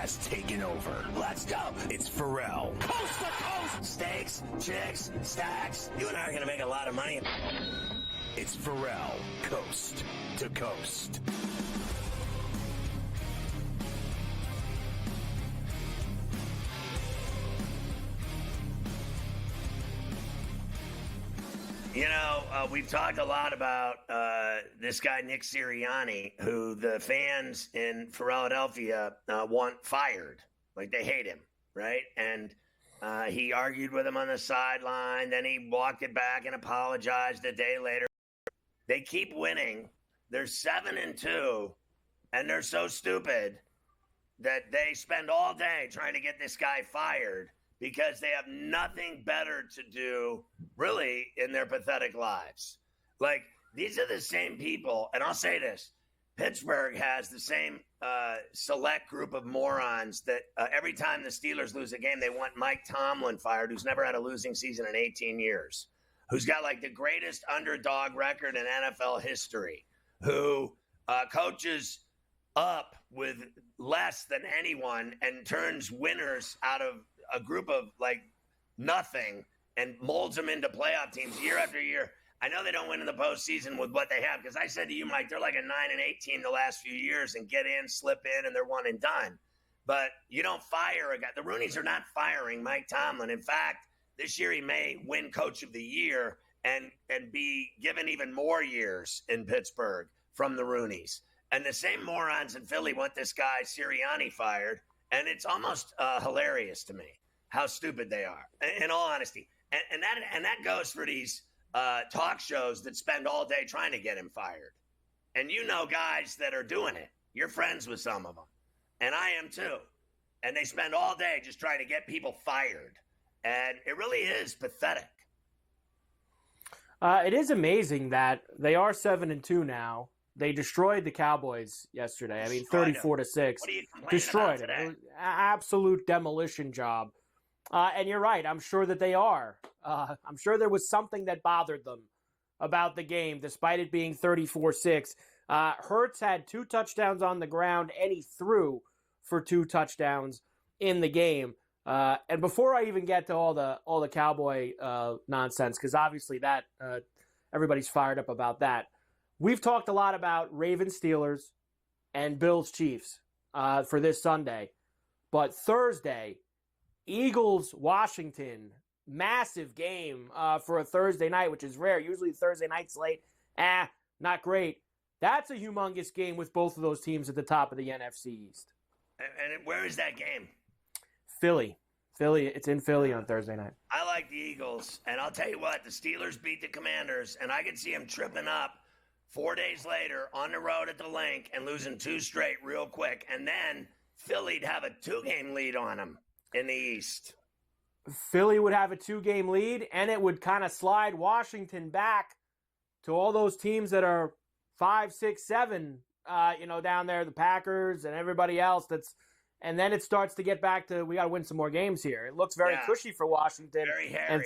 has taken over. Let's go. It's Ferrall. Coast to coast. Steaks, chicks, stacks. You and I are going to make a lot of money. It's Ferrall, coast to coast. You know, we've talked a lot about this guy, Nick Sirianni, who the fans in Philadelphia want fired. Like, they hate him, right? And he argued with him on the sideline. Then he walked it back and apologized a day later. They keep winning. They're 7-2, and they're so stupid that they spend all day trying to get this guy fired because they have nothing better to do, really, in their pathetic lives. Like, these are the same people, and I'll say this, Pittsburgh has the same select group of morons that every time the Steelers lose a game, they want Mike Tomlin fired, who's never had a losing season in 18 years, who's got, like, the greatest underdog record in NFL history, who coaches up with less than anyone and turns winners out of a group of like nothing and molds them into playoff teams year after year. I know they don't win in the postseason with what they have, because I said to you, Mike, they're like a 9-8 team the last few years and get in, slip in, and they're one and done. But you don't fire a guy. The Rooneys are not firing Mike Tomlin. In fact, this year he may win Coach of the Year and be given even more years in Pittsburgh from the Rooneys. And the same morons in Philly want this guy Sirianni fired. And it's almost hilarious to me how stupid they are, in all honesty. And that goes for these talk shows that spend all day trying to get him fired. And you know guys that are doing it. You're friends with some of them. And I am too. And they spend all day just trying to get people fired. And it really is pathetic. It is amazing that they are 7-2 now. They destroyed the Cowboys yesterday. I mean, 34-6. Destroyed it. It was an absolute demolition job. And you're right. I'm sure that they are. I'm sure there was something that bothered them about the game, despite it being 34-6. Hurts had 2 touchdowns on the ground, and he threw for 2 touchdowns in the game. And before I even get to all the Cowboy nonsense, because obviously that everybody's fired up about that. We've talked a lot about Ravens-Steelers and Bills-Chiefs for this Sunday. But Thursday, Eagles-Washington, massive game for a Thursday night, which is rare. Usually Thursday night slate, not great. That's a humongous game with both of those teams at the top of the NFC East. And where is that game? Philly. It's in Philly on Thursday night. I like the Eagles. And I'll tell you what, the Steelers beat the Commanders, and I could see them tripping up 4 days later on the road at the Link and losing 2 straight real quick. And then Philly'd have a 2-game lead on them in the East. Philly would have a 2-game lead, and it would kind of slide Washington back to all those teams that are 5, 6, 7, down there, the Packers and everybody else. And then it starts to get back to, we got to win some more games here. It looks very cushy for Washington. Very hairy. And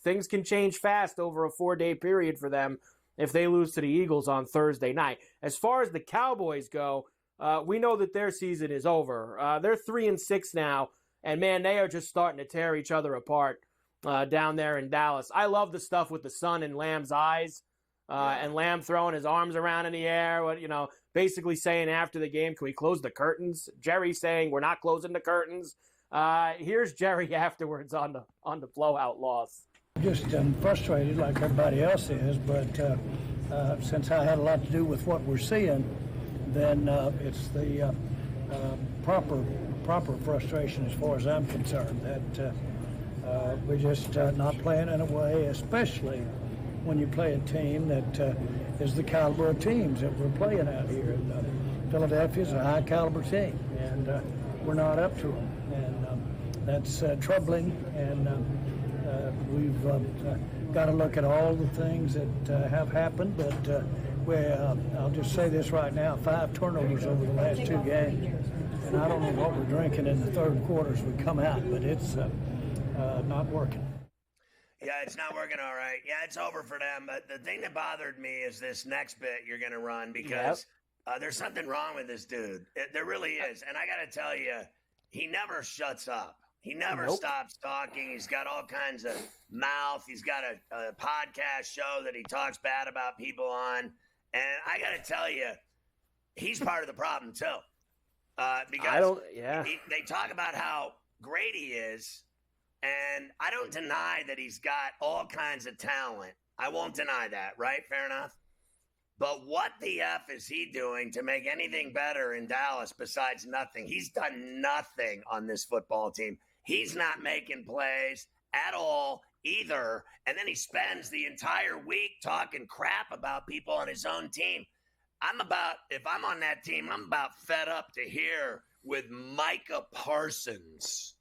things can change fast over a 4-day period for them if they lose to the Eagles on Thursday night. As far as the Cowboys go, we know that their season is over. They're 3-6 now, and man, they are just starting to tear each other apart down there in Dallas. I love the stuff with the sun in Lamb's eyes, and Lamb throwing his arms around in the air, basically saying after the game, can we close the curtains? Jerry saying we're not closing the curtains. Here's Jerry afterwards on the blowout loss. Just frustrated like everybody else is, but since I had a lot to do with what we're seeing, then it's the proper frustration as far as I'm concerned, that we're just not playing in a way, especially when you play a team that is the caliber of teams that we're playing out here. And Philadelphia's a high caliber team, and we're not up to them, and that's troubling. And we've got to look at all the things that have happened, but I'll just say this right now, 5 turnovers over the last 2 games. And I don't know what we're drinking in the third quarter as we come out, but it's not working. Yeah, it's not working all right. Yeah, it's over for them. But the thing that bothered me is this next bit you're going to run, because There's something wrong with this dude. There really is. And I got to tell you, he never shuts up. He never stops talking. He's got all kinds of mouth. He's got a podcast show that he talks bad about people on. And I got to tell you, he's part of the problem too. Because they talk about how great he is. And I don't deny that he's got all kinds of talent. I won't deny that, right? Fair enough. But what the F is he doing to make anything better in Dallas besides nothing? He's done nothing on this football team. He's not making plays at all either. And then he spends the entire week talking crap about people on his own team. If I'm on that team, I'm about fed up to here with Micah Parsons.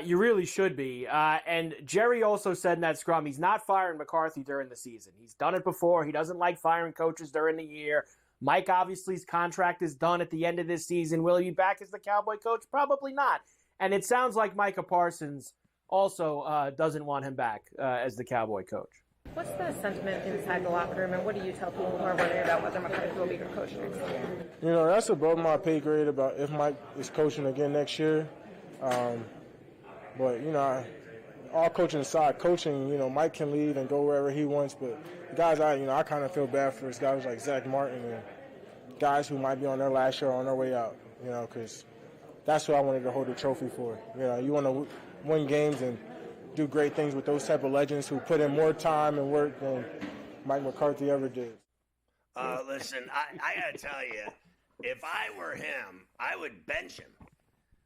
You really should be. And Jerry also said in that scrum, he's not firing McCarthy during the season. He's done it before. He doesn't like firing coaches during the year. Mike, obviously, his contract is done at the end of this season. Will he be back as the Cowboy coach? Probably not. And it sounds like Micah Parsons also doesn't want him back as the Cowboy coach. What's the sentiment inside the locker room, and what do you tell people who are wondering about whether McCarthy will be your coach next year? That's above my pay grade about if Mike is coaching again next year. But, all coaching aside, Mike can leave and go wherever he wants. But the guys I kind of feel bad for is guys like Zach Martin and guys who might be on their last year or on their way out, because that's who I wanted to hold the trophy for. You want to win games and do great things with those type of legends who put in more time and work than Mike McCarthy ever did. Listen, I got to tell you, if I were him, I would bench him.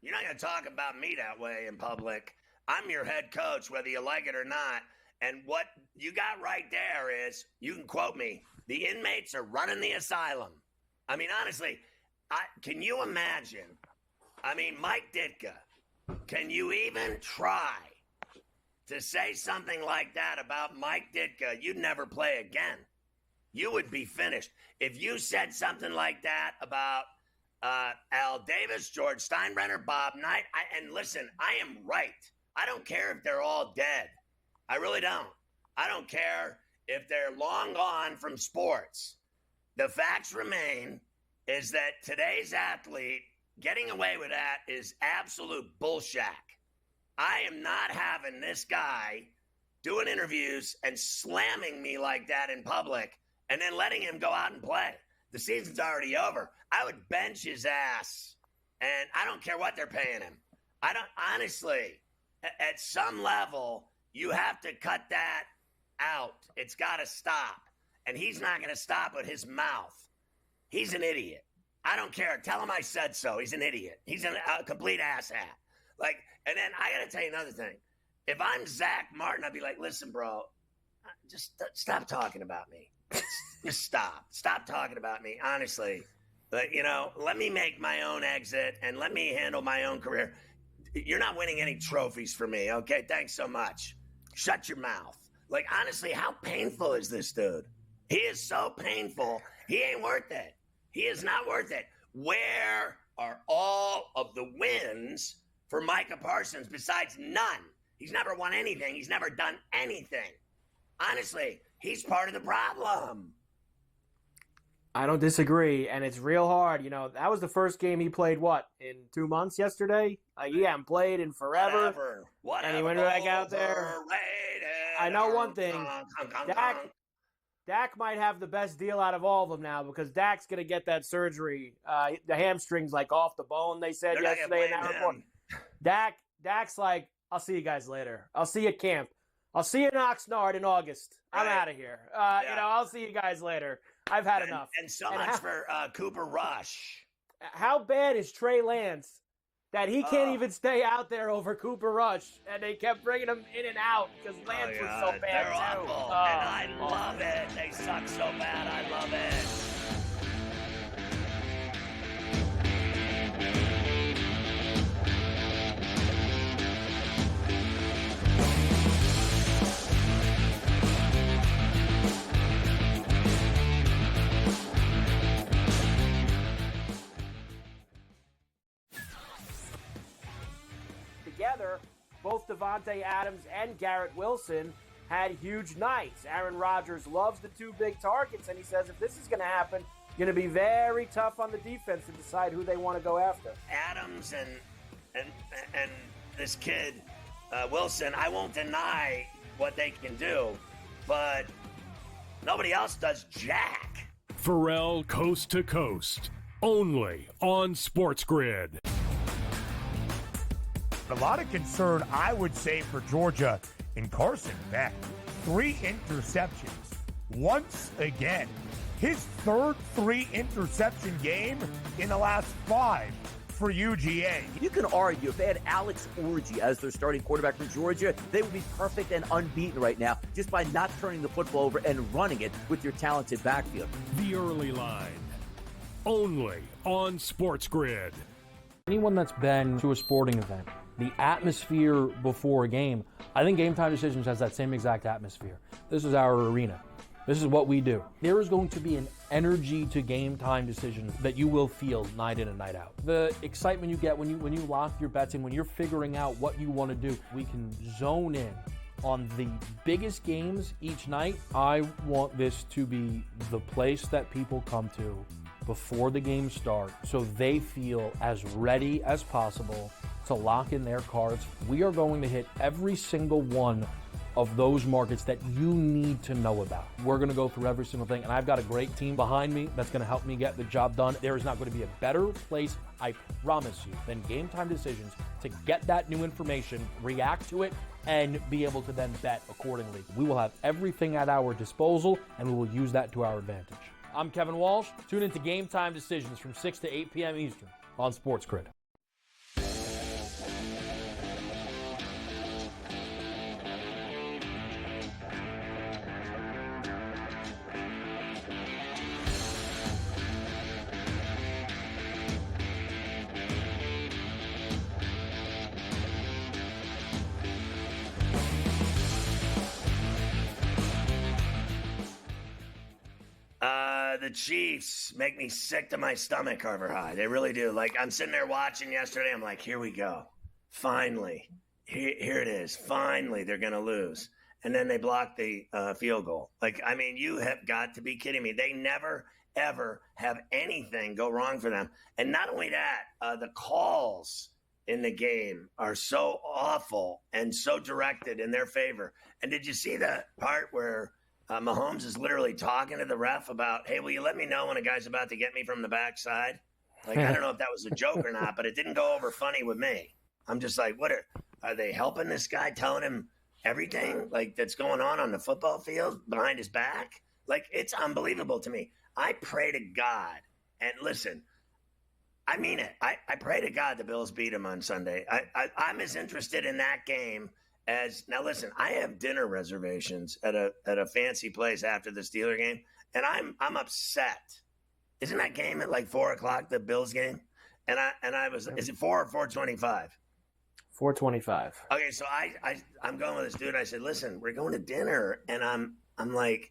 You're not going to talk about me that way in public. I'm your head coach, whether you like it or not. And what you got right there is, you can quote me, the inmates are running the asylum. I mean, honestly, can you imagine? I mean, Mike Ditka, can you even try to say something like that about Mike Ditka? You'd never play again. You would be finished. If you said something like that about Al Davis, George Steinbrenner, Bob Knight. And listen, I am right. I don't care if they're all dead. I really don't. I don't care if they're long gone from sports. The facts remain is that today's athlete getting away with that is absolute bullshit. I am not having this guy doing interviews and slamming me like that in public and then letting him go out and play. The season's already over. I would bench his ass, and I don't care what they're paying him. I don't, honestly, at some level, you have to cut that out. It's got to stop. And he's not going to stop with his mouth. He's an idiot. I don't care. Tell him I said so. He's an idiot. He's a complete asshat. And then I got to tell you another thing. If I'm Zach Martin, I'd be like, listen, bro, just stop talking about me. Just stop. Stop talking about me, honestly. But, let me make my own exit and let me handle my own career. You're not winning any trophies for me, okay? Thanks so much. Shut your mouth. Honestly, how painful is this dude? He is so painful. He ain't worth it. He is not worth it. Where are all of the wins for Micah Parsons besides none? He's never won anything. He's never done anything. Honestly, he's part of the problem. I don't disagree, and it's real hard. That was the first game he played, in 2 months yesterday? He hadn't played in forever. Whatever. And he went back out there. I know one thing. Dak might have the best deal out of all of them now because Dak's going to get that surgery. The hamstring's off the bone, they said yesterday in that report. Dak's like, I'll see you guys later. I'll see you at camp. I'll see you in Oxnard in August. I'm out of here. I'll see you guys later. I've had enough. And so much for Cooper Rush. How bad is Trey Lance that he can't even stay out there over Cooper Rush, and they kept bringing him in and out because Lance was so bad They're too. Awful. And I love it. They suck so bad. I love it. Together, both Davante Adams and Garrett Wilson had huge nights. Aaron Rodgers loves the two big targets, and he says if this is going to happen, going to be very tough on the defense to decide who they want to go after. Adams and this kid, Wilson, I won't deny what they can do, but nobody else does jack. Ferrall Coast to Coast, only on SportsGrid. A lot of concern, I would say, for Georgia in Carson Beck. 3 interceptions. Once again, his third 3-interception game in the last 5 for UGA. You can argue if they had Alex Orji as their starting quarterback for Georgia, they would be perfect and unbeaten right now just by not turning the football over and running it with your talented backfield. The Early Line, only on SportsGrid. Anyone that's been to a sporting event, the atmosphere before a game, I think Game Time Decisions has that same exact atmosphere. This is our arena. This is what we do. There is going to be an energy to Game Time Decisions that you will feel night in and night out. The excitement you get when you lock your bets in, when you're figuring out what you want to do, we can zone in on the biggest games each night. I want this to be the place that people come to before the games start so they feel as ready as possible to lock in their cards. We are going to hit every single one of those markets that you need to know about. We're going to go through every single thing, and I've got a great team behind me that's going to help me get the job done. There is not going to be a better place, I promise you, than Game Time Decisions to get that new information, react to it, and be able to then bet accordingly. We will have everything at our disposal, and we will use that to our advantage. I'm Kevin Walsh. Tune into Game Time Decisions from 6 to 8 p.m. Eastern on SportsGrid. The Chiefs make me sick to my stomach, Carver High. They really do. Like, I'm sitting there watching yesterday. I'm like, here we go. Finally. Here it is. Finally, they're going to lose. And then they block the field goal. Like, I mean, you have got to be kidding me. They never, ever have anything go wrong for them. And not only that, the calls in the game are so awful and so directed in their favor. And did you see that part where Mahomes is literally talking to the ref about, hey, will you let me know when a guy's about to get me from the backside? Like, I don't know if that was a joke or not, but it didn't go over funny with me. I'm just like, what are they helping this guy, telling him everything like that's going on the football field behind his back? Like, it's unbelievable to me. I pray to God, and listen, I mean it. I pray to God the Bills beat him on Sunday. I'm as interested in that game as now. Listen, I have dinner reservations at a fancy place after the Steeler game, and I'm upset. Isn't that game at like 4:00, the Bills game? And I was, is it 4 or 4:25? 4:25. Okay, so I'm going with this dude. I said, listen, we're going to dinner, and I'm like,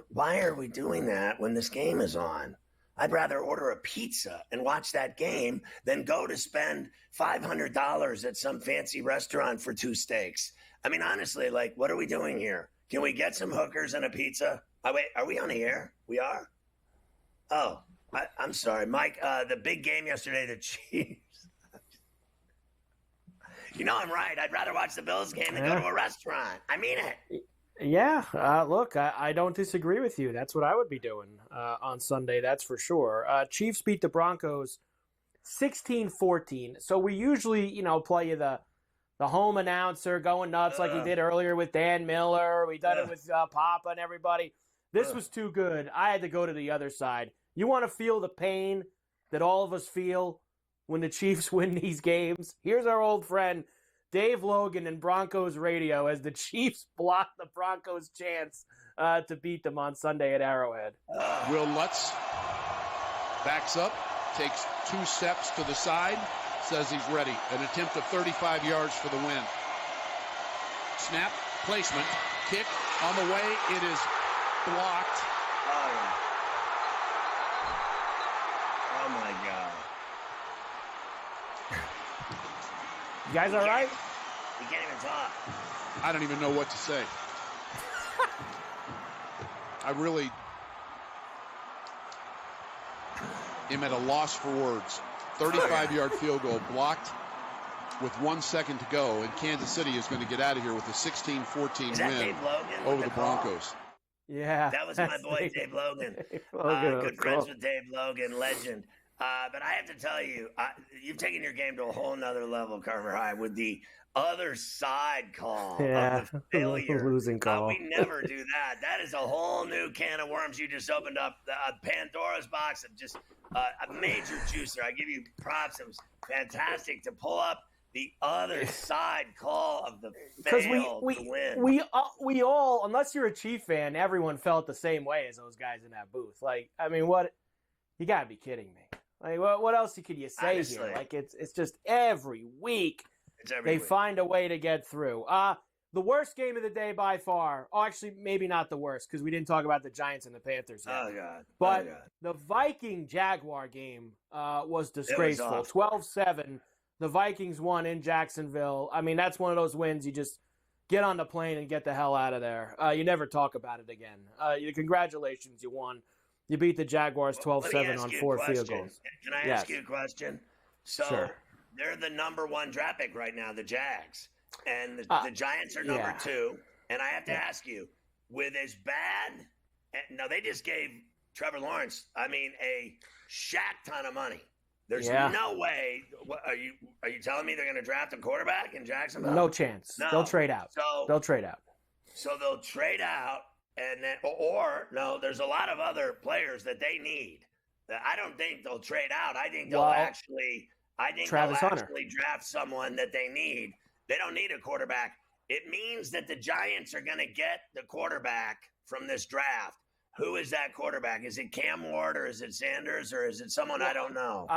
why are we doing that when this game is on? I'd rather order a pizza and watch that game than go to spend $500 at some fancy restaurant for 2 steaks. I mean, honestly, like, what are we doing here? Can we get some hookers and a pizza? Oh, wait, are we on the air? We are? Oh, I'm sorry. Mike, the big game yesterday, the Chiefs. You know I'm right. I'd rather watch the Bills game than go to a restaurant. I mean it. Yeah, look, I don't disagree with you. That's what I would be doing on Sunday, that's for sure. Chiefs beat the Broncos 16-14. So we usually, play you the home announcer going nuts like we did earlier with Dan Miller. We done it with Papa and everybody. This was too good. I had to go to the other side. You want to feel the pain that all of us feel when the Chiefs win these games? Here's our old friend Dave Logan in Broncos radio as the Chiefs block the Broncos' chance to beat them on Sunday at Arrowhead. Will Lutz backs up, takes 2 steps to the side, says he's ready. An attempt of 35 yards for the win. Snap, placement, kick on the way. It is blocked. Oh my God. You guys all right? You can't even talk. I don't even know what to say. am at a loss for words. 35-yard field goal blocked with 1 second to go, and Kansas City is going to get out of here with a 16-14 win over the Broncos. Yeah. That was my boy, Dave Logan. Good friends with Dave Logan, legend. But I have to tell you, you've taken your game to a whole nother level, Carver High, with the other side call of the failure. Losing call. We never do that. That is a whole new can of worms. You just opened up Pandora's box of just a major juicer. I give you props. It was fantastic to pull up the other side call of the fail to win. We all, unless you're a Chief fan, everyone felt the same way as those guys in that booth. Like, I mean, what? You got to be kidding me. Like, what else could you say here? Like, it's just every week they find a way to get through. The worst game of the day by far. Oh, actually, maybe not the worst because we didn't talk about the Giants and the Panthers yet. Oh, God. But the Viking-Jaguar game was disgraceful. 12-7. The Vikings won in Jacksonville. I mean, that's one of those wins you just get on the plane and get the hell out of there. You never talk about it again. Congratulations, you won. You beat the Jaguars 12-7 on 4 field goals. Can I ask you a question? So sure. They're the number 1 draft pick right now, the Jags. And the Giants are number 2. And I have to ask you, with as bad – now, they just gave Trevor Lawrence, a shack ton of money. There's no way – are you telling me they're going to draft a quarterback in Jacksonville? No chance. No. They'll trade out. They'll trade out. So they'll trade out. And then, or no, there's a lot of other players that they need. I don't think they'll trade out. I think they'll actually draft someone that they need. They don't need a quarterback. It means that the Giants are going to get the quarterback from this draft. Who is that quarterback? Is it Cam Ward or is it Sanders or is it someone I don't know?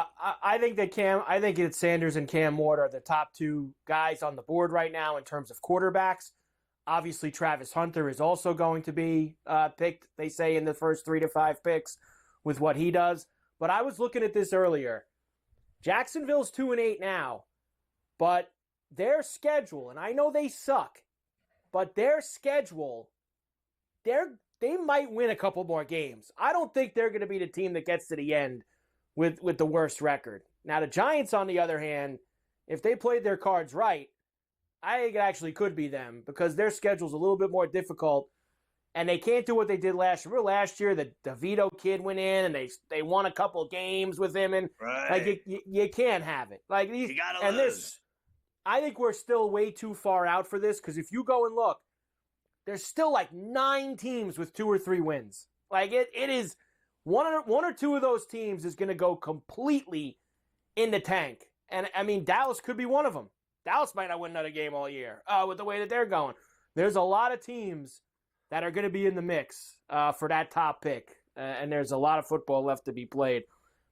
I think it's Sanders and Cam Ward are the top 2 guys on the board right now in terms of quarterbacks. Obviously, Travis Hunter is also going to be picked, they say, in the first 3 to 5 picks with what he does. But I was looking at this earlier. Jacksonville's 2-8 now, but their schedule, and I know they suck, but their schedule, they might win a couple more games. I don't think they're going to be the team that gets to the end with the worst record. Now, the Giants, on the other hand, if they played their cards right, I think it actually could be them because their schedule's a little bit more difficult, and they can't do what they did last year. Remember last year, the DeVito kid went in, and they won a couple games with him, and you can't have it. Like these, you gotta lose. I think we're still way too far out for this because if you go and look, there's still like 9 teams with 2 or 3 wins. Like it is one or two of those teams is going to go completely in the tank, and I mean Dallas could be one of them. Dallas might not win another game all year with the way that they're going. There's a lot of teams that are going to be in the mix for that top pick, and there's a lot of football left to be played.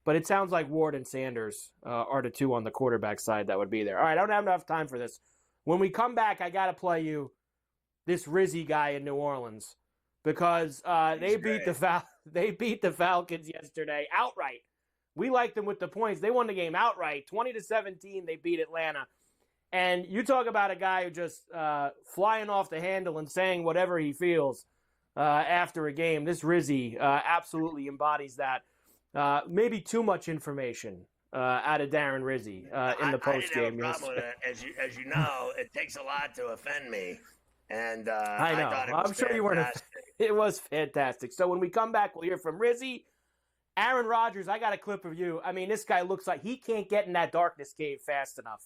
But it sounds like Ward and Sanders are the 2 on the quarterback side that would be there. All right, I don't have enough time for this. When we come back, I got to play you this Rizzy guy in New Orleans because they beat the Falcons yesterday outright. We liked them with the points. They won the game outright, 20-17. They beat Atlanta. And you talk about a guy who just flying off the handle and saying whatever he feels after a game. This Rizzy absolutely embodies that. Maybe too much information out of Darren Rizzy in the post game. I didn't have a problem with it. As you know, it takes a lot to offend me. And I know. I thought it was I'm sure you weren't. It was fantastic. So when we come back, we'll hear from Rizzy. Aaron Rodgers, I got a clip of you. I mean, this guy looks like he can't get in that darkness cave fast enough.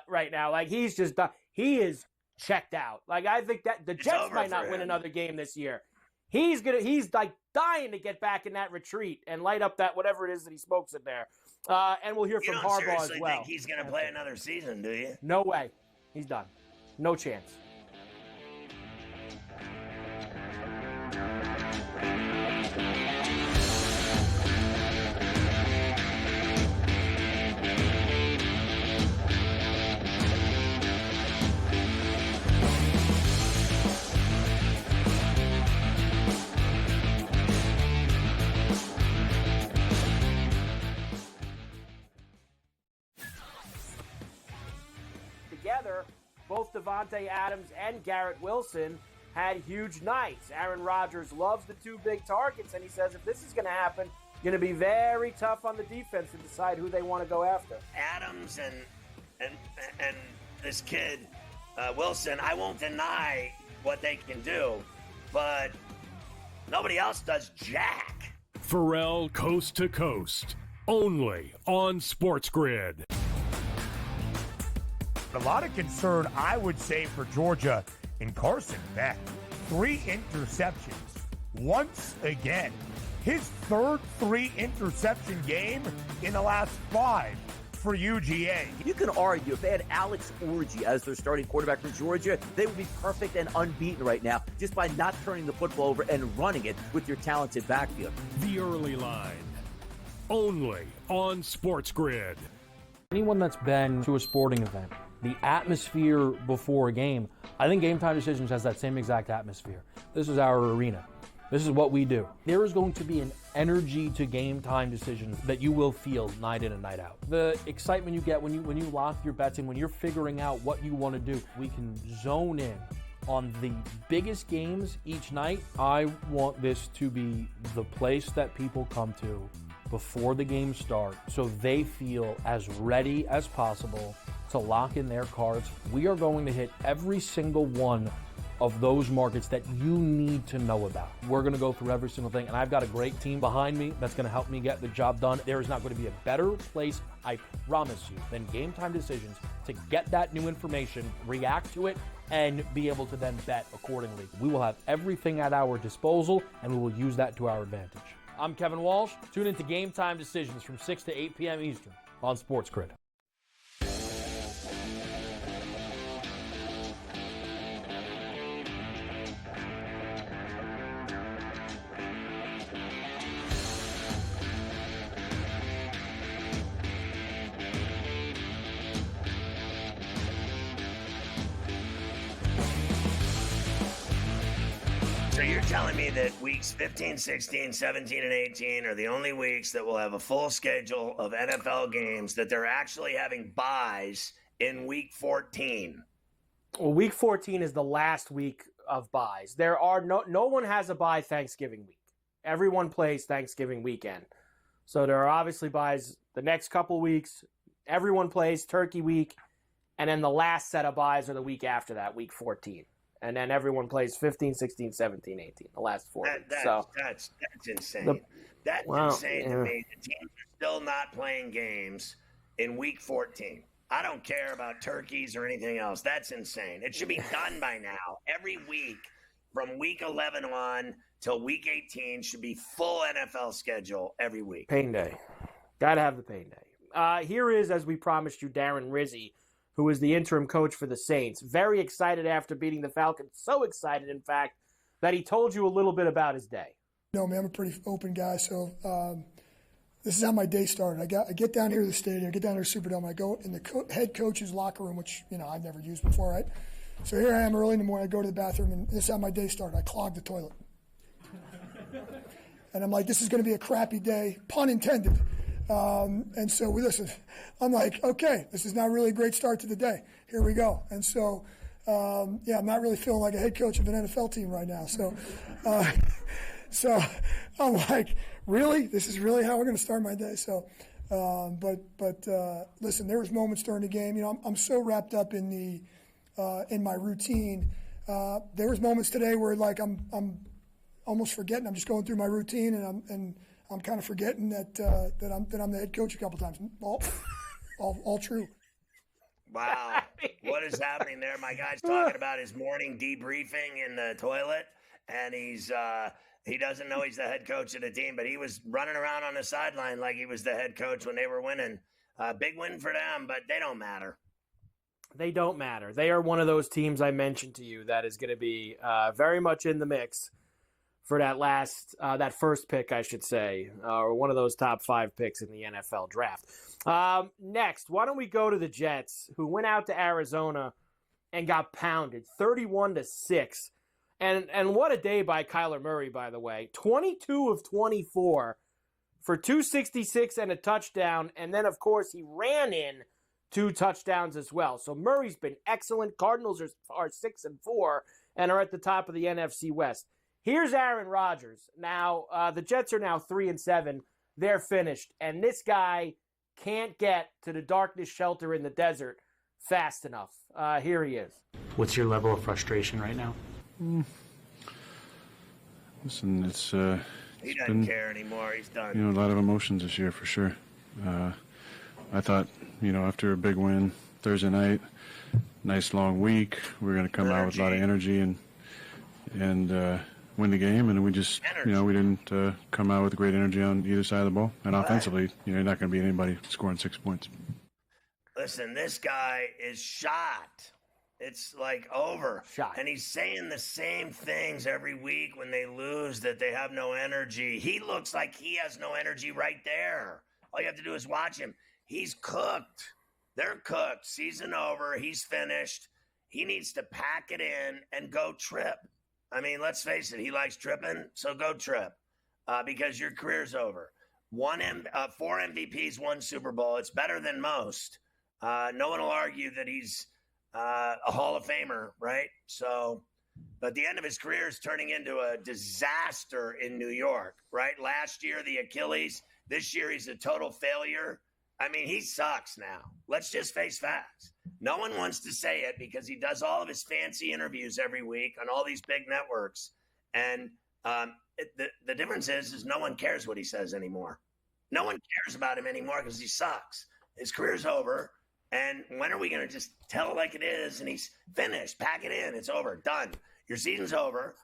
Right now, like he is checked out. Like I think that the Jets might not win another game this year. He's like dying to get back in that retreat and light up that whatever it is that he smokes in there. And we'll hear from Harbaugh as well. You think he's going to play another season? Do you? No way. He's done. No chance. Together, both Davante Adams and Garrett Wilson had huge nights. Aaron Rodgers loves the 2 big targets, and he says if this is going to happen, going to be very tough on the defense to decide who they want to go after. Adams and this kid Wilson, I won't deny what they can do, but nobody else does jack. Ferrall Coast to Coast, only on SportsGrid. A lot of concern, I would say, for Georgia in Carson Beck. 3 interceptions once again. His third 3-interception game in the last 5 for UGA. You can argue if they had Alex Orji as their starting quarterback for Georgia, they would be perfect and unbeaten right now just by not turning the football over and running it with your talented backfield. The Early Line, only on SportsGrid. Anyone that's been to a sporting event, the atmosphere before a game, I think Game Time Decisions has that same exact atmosphere. This is our arena. This is what we do. There is going to be an energy to Game Time Decisions that you will feel night in and night out. The excitement you get when you lock your bets in, when you're figuring out what you want to do, we can zone in on the biggest games each night. I want this to be the place that people come to before the games start so they feel as ready as possible to lock in their cards. We are going to hit every single one of those markets that you need to know about. We're going to go through every single thing, and I've got a great team behind me that's going to help me get the job done. There is not going to be a better place, I promise you, than Game Time Decisions to get that new information, react to it, and be able to then bet accordingly. We will have everything at our disposal, and we will use that to our advantage. I'm Kevin Walsh. Tune into Game Time Decisions from 6 to 8 p.m. Eastern on SportsGrid. So you're telling me that weeks 15, 16, 17, and 18 are the only weeks that will have a full schedule of NFL games, that they're actually having buys in week 14? Well, week 14 is the last week of buys. There are no one has a bye Thanksgiving week. Everyone plays Thanksgiving weekend. So there are obviously buys the next couple weeks. Everyone plays Turkey week. And then the last set of buys are the week after that, week 14. And then everyone plays 15, 16, 17, 18, the last 4 weeks. That's insane. That's insane to me. The teams are still not playing games in week 14. I don't care about turkeys or anything else. That's insane. It should be done by now. Every week from week 11 on till week 18 should be full NFL schedule every week. Pain day. Got to have the pain day. Here is, as we promised you, Darren Rizzi, who is the interim coach for the Saints. Very excited after beating the Falcons. So excited, in fact, that he told you a little bit about his day. No, man, I'm a pretty open guy. So this is how my day started. I get down here to the stadium. I get down here to Superdome. I go in the head coach's locker room, which, I've never used before, right? So here I am early in the morning. I go to the bathroom, and this is how my day started. I clogged the toilet. And I'm like, this is going to be a crappy day, pun intended. And so listen, I'm like, okay, this is not really a great start to the day. Here we go. And so, I'm not really feeling like a head coach of an NFL team right now. So, so I'm like, really? This is really how we're going to start my day? So, but listen, there was moments during the game. I'm so wrapped up in my routine. There was moments today where like I'm almost forgetting. I'm just going through my routine, and I'm kind of forgetting that I'm the head coach a couple times. All true. Wow. What is happening there? My guy's talking about his morning debriefing in the toilet, and he doesn't know he's the head coach of the team, but he was running around on the sideline like he was the head coach when they were winning. Big win for them, but they don't matter. They don't matter. They are one of those teams I mentioned to you that is going to be very much in the mix for that first pick, I should say, or one of those top 5 picks in the NFL draft. Next, why don't we go to the Jets, who went out to Arizona and got pounded 31-6. And what a day by Kyler Murray, by the way. 22 of 24 for 266 and a touchdown. And then, of course, he ran in 2 touchdowns as well. So Murray's been excellent. Cardinals are 6-4 and are at the top of the NFC West. Here's Aaron Rodgers. Now, the Jets are now 3-7. they're finished. And this guy can't get to the darkness shelter in the desert fast enough. Here he is. What's your level of frustration right now? Listen, it's he doesn't care anymore. He's done. A lot of emotions this year for sure. I thought, after a big win Thursday night, nice long week, we were going to come out with a lot of energy and win the game, and we just, we didn't come out with great energy on either side of the ball. And offensively, you're not going to beat anybody scoring 6 points. Listen, this guy is shot. It's like over. Shot. And he's saying the same things every week when they lose, that they have no energy. He looks like he has no energy right there. All you have to do is watch him. He's cooked. They're cooked. Season over. He's finished. He needs to pack it in and go trip. I mean, let's face it. He likes tripping, so go trip because your career's over. 4 MVPs, 1 Super Bowl. It's better than most. No one will argue that he's a Hall of Famer, right? So, but the end of his career is turning into a disaster in New York, right? Last year, the Achilles. This year, he's a total failure. I mean, he sucks now. Let's just face facts. No one wants to say it because he does all of his fancy interviews every week on all these big networks. And the difference is no one cares what he says anymore. No one cares about him anymore because he sucks. His career's over. And when are we going to just tell it like it is? And he's finished. Pack it in. It's over. Done. Your season's over.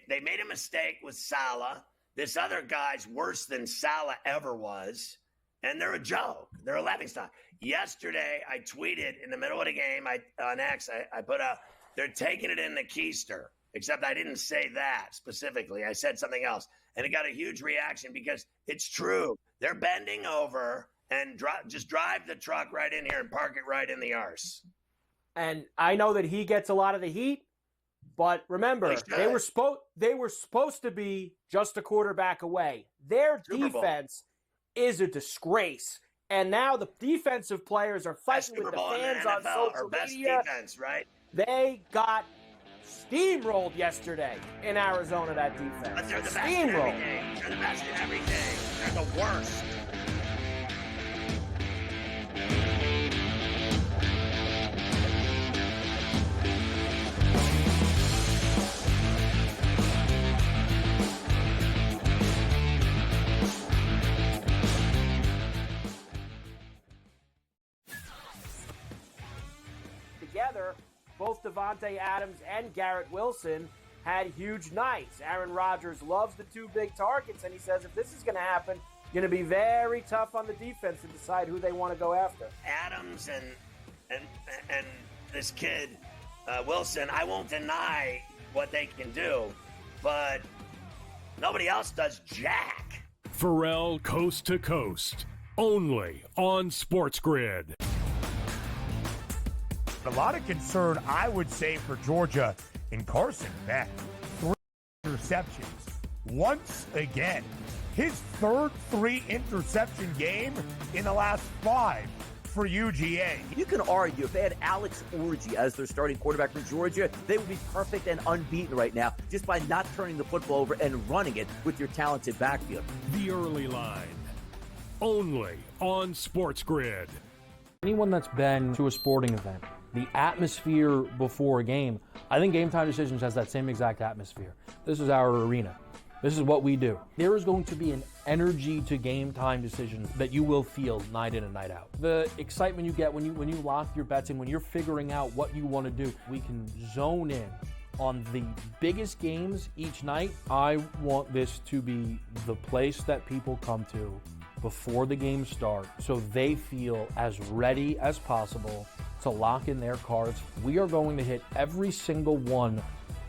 They made a mistake with Salah. This other guy's worse than Salah ever was. And they're a joke. They're a laughingstock. Yesterday, I tweeted in the middle of the game on X, I put out, they're taking it in the keister. Except I didn't say that specifically. I said something else. And it got a huge reaction because it's true. They're bending over and just drive the truck right in here and park it right in the arse. And I know that he gets a lot of the heat, but remember, they were supposed to be just a quarterback away. Their defense is a disgrace. And now the defensive players are fighting with the fans on social media. Defense, right? They got steamrolled yesterday in Arizona, that defense. But they're the best in every game. They're the best in every game. They're the worst. Together, both Devontae Adams and Garrett Wilson had huge nights. Aaron Rodgers loves the 2 big targets, and he says if this is going to happen, it's going to be very tough on the defense to decide who they want to go after. Adams and this kid, Wilson, I won't deny what they can do, but nobody else does jack. Ferrall Coast to Coast, only on SportsGrid. A lot of concern, I would say, for Georgia in Carson Beck. 3 interceptions. Once again, his third 3-interception game in the last 5 for UGA. You can argue if they had Alex Orji as their starting quarterback for Georgia, they would be perfect and unbeaten right now just by not turning the football over and running it with your talented backfield. The early line, only on SportsGrid. Anyone that's been to a sporting event, the atmosphere before a game, I think Game Time Decisions has that same exact atmosphere. This is our arena. This is what we do. There is going to be an energy to Game Time Decisions that you will feel night in and night out. The excitement you get when you lock your bets in, when you're figuring out what you want to do, we can zone in on the biggest games each night. I want this to be the place that people come to before the games start so they feel as ready as possible to lock in their cards. We are going to hit every single one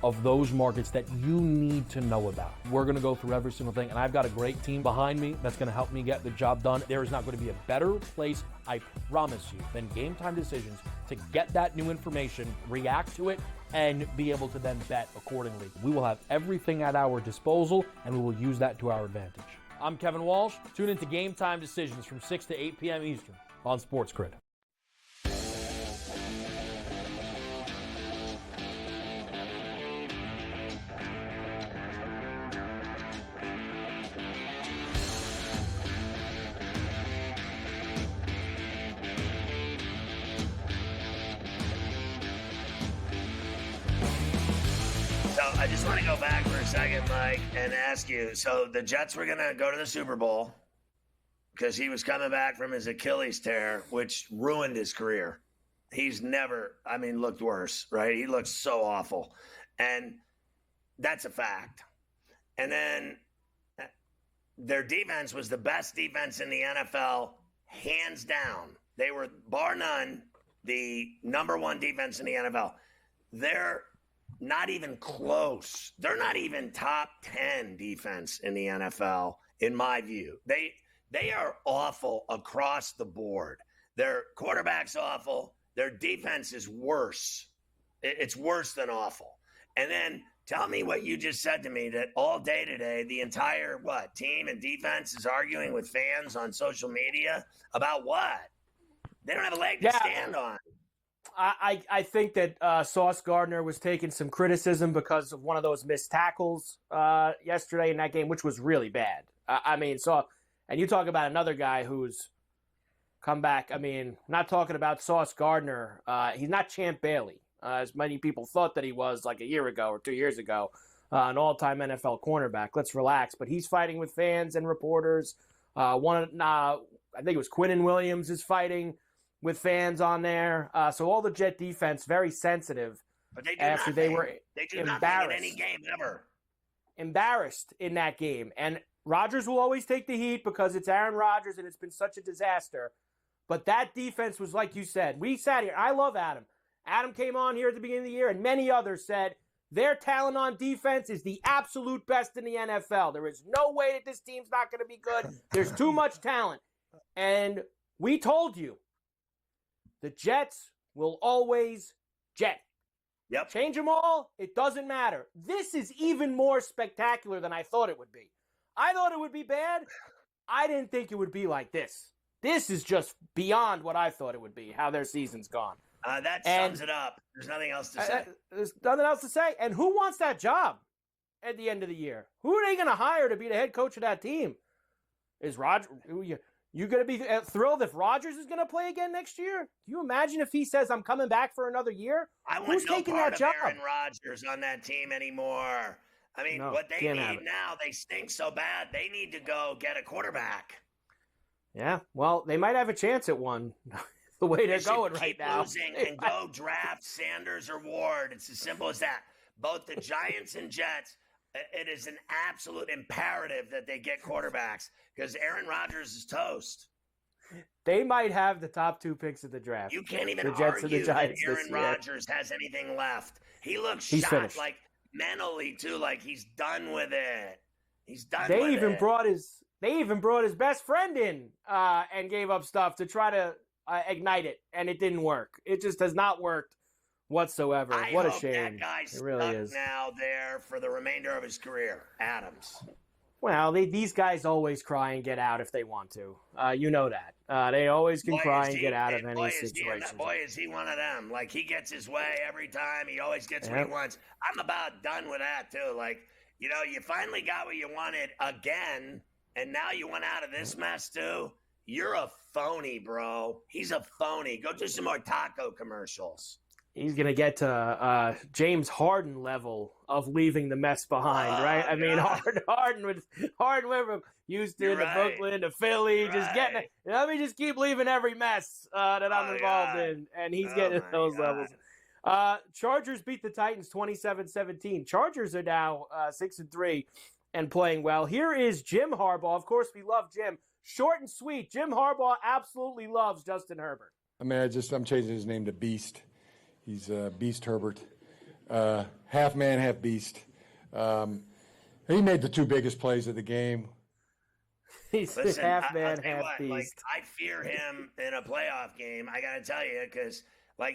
of those markets that you need to know about. We're going to go through every single thing, and I've got a great team behind me that's going to help me get the job done. There is not going to be a better place, I promise you, than Game Time Decisions to get that new information, react to it, and be able to then bet accordingly. We will have everything at our disposal, and we will use that to our advantage. I'm Kevin Walsh. Tune into Game Time Decisions from 6 to 8 p.m. Eastern on SportsGrid. I just want to go back for a second, Mike, and ask you. So the Jets were going to go to the Super Bowl because he was coming back from his Achilles tear, which ruined his career. He's never, looked worse, right? He looks so awful. And that's a fact. And then their defense was the best defense in the NFL, hands down. They were, bar none, the number one defense in the NFL. They're not even close. They're not even top 10 defense in the NFL, in my view. They are awful across the board. Their quarterback's awful. Their defense is worse. It's worse than awful. And then tell me what you just said to me, that all day today, the entire, team and defense is arguing with fans on social media about what? They don't have a leg to stand on. I think that Sauce Gardner was taking some criticism because of one of those missed tackles yesterday in that game, which was really bad. And you talk about another guy who's come back. Not talking about Sauce Gardner. He's not Champ Bailey, as many people thought that he was like a year ago or 2 years ago, an all-time NFL cornerback. Let's relax. But he's fighting with fans and reporters. I think it was Quinnen Williams is fighting with fans on there. So all the Jet defense, very sensitive. But they do after nothing. They were they do embarrassed. Nothing in any game ever. Embarrassed in that game. And Rodgers will always take the heat because it's Aaron Rodgers and it's been such a disaster. But that defense was, like you said, we sat here. I love Adam. Adam came on here at the beginning of the year, and many others said their talent on defense is the absolute best in the NFL. There is no way that this team's not going to be good. There's too much talent. And we told you, the Jets will always jet. Yep. Change them all, it doesn't matter. This is even more spectacular than I thought it would be. I thought it would be bad. I didn't think it would be like this. This is just beyond what I thought it would be, how their season's gone. That sums it up. There's nothing else to say. There's nothing else to say. And who wants that job at the end of the year? Who are they going to hire to be the head coach of that team? Is Rodgers? You going to be thrilled if Rodgers is going to play again next year? Can you imagine if he says, I'm coming back for another year? Who's taking that job? Aaron Rodgers on that team anymore. What they need now, they stink so bad, they need to go get a quarterback. Yeah, well, they might have a chance at one. The way they're going right now. Losing and go draft Sanders or Ward. It's as simple as that. Both the Giants and Jets, it is an absolute imperative that they get quarterbacks because Aaron Rodgers is toast. They might have the top 2 picks of the draft. You can't even the Jets argue and the Giants that Aaron Rodgers has anything left. He looks He's shot finished. like mentally too, like he's done with it. He's done They with even it. They even brought his best friend in and gave up stuff to try to ignite it, and it didn't work. It just has not worked whatsoever. What a shame. That guy's it really stuck is. now there for the remainder of his career. Adams. Well, these guys always cry and get out if they want to. You know that. They always can cry and get out of any situation. Boy, is he one of them. Like, he gets his way every time. He always gets what he wants. I'm about done with that, too. Like, you finally got what you wanted again, and now you went out of this mess, too. You're a phony, bro. He's a phony. Go do some more taco commercials. He's going to get to James Harden level of leaving the mess behind, right? Harden went from Houston to Brooklyn to Philly, just getting it. Let me just keep leaving every mess that I'm involved in, and he's getting at those levels. Chargers beat the Titans 27-17. Chargers are now 6-3 and playing well. Here is Jim Harbaugh. Of course, we love Jim. Short and sweet. Jim Harbaugh absolutely loves Justin Herbert. I'm changing his name to Beast. He's Beast Herbert. Half man, half beast. He made the 2 biggest plays of the game. He's half man, half beast. Like, I fear him in a playoff game. I got to tell you, because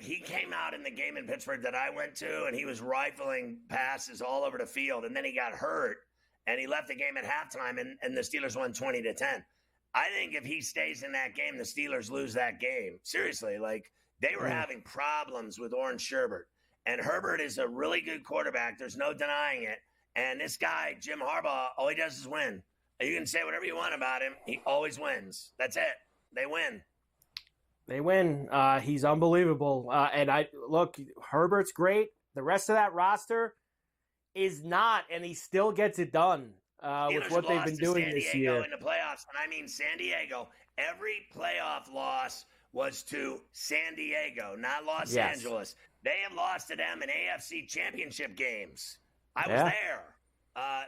he came out in the game in Pittsburgh that I went to, and he was rifling passes all over the field, and then he got hurt, and he left the game at halftime, and the Steelers won 20-10. I think if he stays in that game, the Steelers lose that game. Seriously, they were having problems with Orange Sherbert. And Herbert is a really good quarterback. There's no denying it. And this guy, Jim Harbaugh, all he does is win. You can say whatever you want about him. He always wins. That's it. They win. They win. He's unbelievable. And Herbert's great. The rest of that roster is not, and he still gets it done with what they've been doing this year. In the playoffs, and I mean San Diego, every playoff loss was to San Diego, not Los Angeles. They have lost to them in AFC championship games. I was there.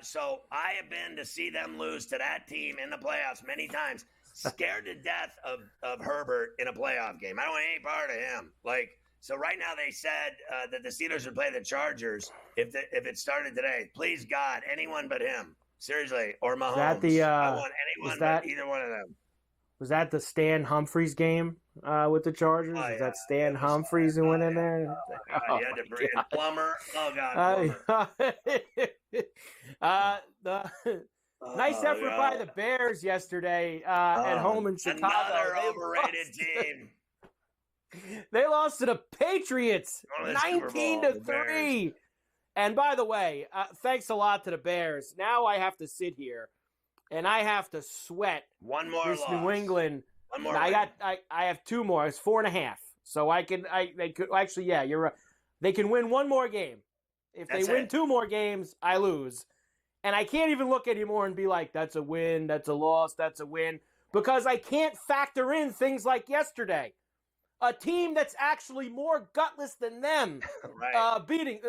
So I have been to see them lose to that team in the playoffs many times. Scared to death of Herbert in a playoff game. I don't want any part of him. So right now they said that the Steelers would play the Chargers if it started today. Please God, anyone but him. Seriously, or Mahomes. I want anyone but either one of them. Was that the Stan Humphries game with the Chargers? Was that Stan Humphries who went in there? You had to bring in Plummer. Oh, God, Plummer. Nice effort by the Bears yesterday at home in Chicago. Another overrated team. They lost to the Patriots 19-3. And by the way, thanks a lot to the Bears. Now I have to sit here and I have to sweat one more this loss. New England. One more. I have 2 more. It's 4.5. So they could actually, yeah, you're right. They can win one more game. If they win 2 more games, I lose. And I can't even look anymore and be like, that's a win, that's a loss, that's a win. Because I can't factor in things like yesterday. A team that's actually more gutless than them beating,